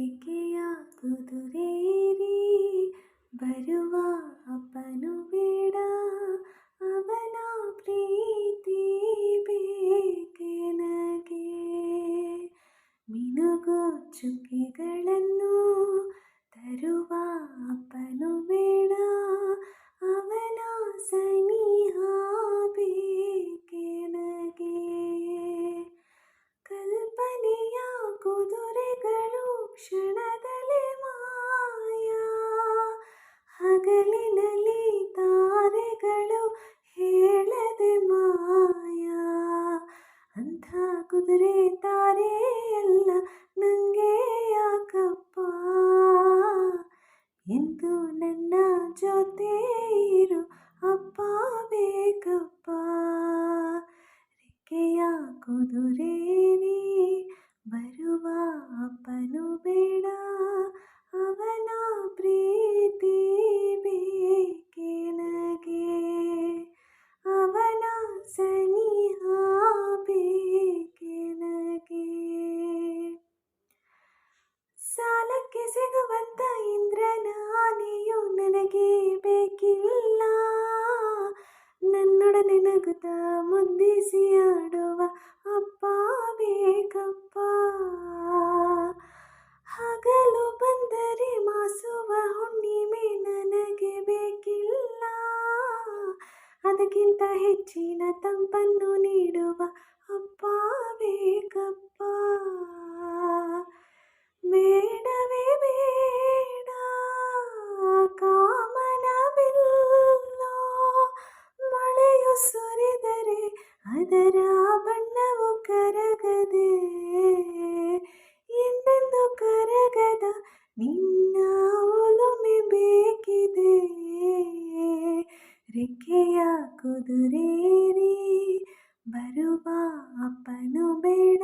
ರೆಕ್ಕೆಯ ಕುದುರೇರಿ ಬರುವ ಅಪ್ಪನು ಬೇಡ, ಅವನ ಪ್ರೀತಿ ಬೇಕೆನಗೆ. ಮಿನುಗು ಚುಕ್ಕಿಗಳನ್ನು ತರುವ ಅಪ್ಪನು ಬೇಡ, ಅವನ ಸನಿಹ ಬೇಕೆನಗೆ. ಕಲ್ಪನೆಯ ಕುದುರೆಗಳು ಕ್ಷಣದಲ್ಲಿ ಮಾಯ, ಹಗಲಿನಲ್ಲಿ ತಾರೆಗಳು ಹೇಳದೆ ಮಾಯ. ಅಂಥ ಕುದುರೆ ತಾರೆ ಎಲ್ಲ ನಂಗೆ ಯಾಕಪ್ಪ, ಎಂದು ನನ್ನ ಜೊತೆ ಇರು ಅಪ್ಪ ಬೇಕಪ್ಪ. ರೆಕ್ಕೆಯ ಕುದುರೇರಿ ಬರುವ ಅಪ್ಪನು ಬೇಡ, ಅವನ ಪ್ರೀತಿ ಬೇಕೆನಗೆ, ಅವನ ಸನಿಹ ಬೇಕೆನಗೆ. ಸಾಲಕ್ಕೆ ಸಿಗುವಂತ ಇಂದ್ರನ ಆನೆಯು ನನಗೆ ಬೇಕಿಲ್ಲ, ನನ್ನೊಡನೆ ನಗುತ್ತ ಮುದ್ದಿಸಿ ಆಡುವ ಅಪ್ಪ ಬೇಕಪ್ಪ. ಹಗಲು ಬಂದರೆ ಮಾಸುವ ಹುಣ್ಣಿಮೆ ನನಗೆ ಬೇಕಿಲ್ಲ, ಅದಕ್ಕಿಂತ ಹೆಚ್ಚಿನ ತಂಪನ್ನು ನೀಡುವ ಅಪ್ಪ ಬೇಕಪ್ಪ. ಬೇಡವೇ ಬೇಡ ಕಾಮನ ಬಿಲ್ಲು, ಮಳೆಯು ಸುರಿದರೆ ಅದರ ಬಣ್ಣವು ಕರಗದೆ, ಎಂದೆಂದು ಕರಗದ ನಿನ್ನ ಒಲುಮೆ ಬೇಕಿದೆ. ರೆಕ್ಕೆಯ ಕುದುರೇರಿ ಬರುವ ಅಪ್ಪನು ಬೇಡ,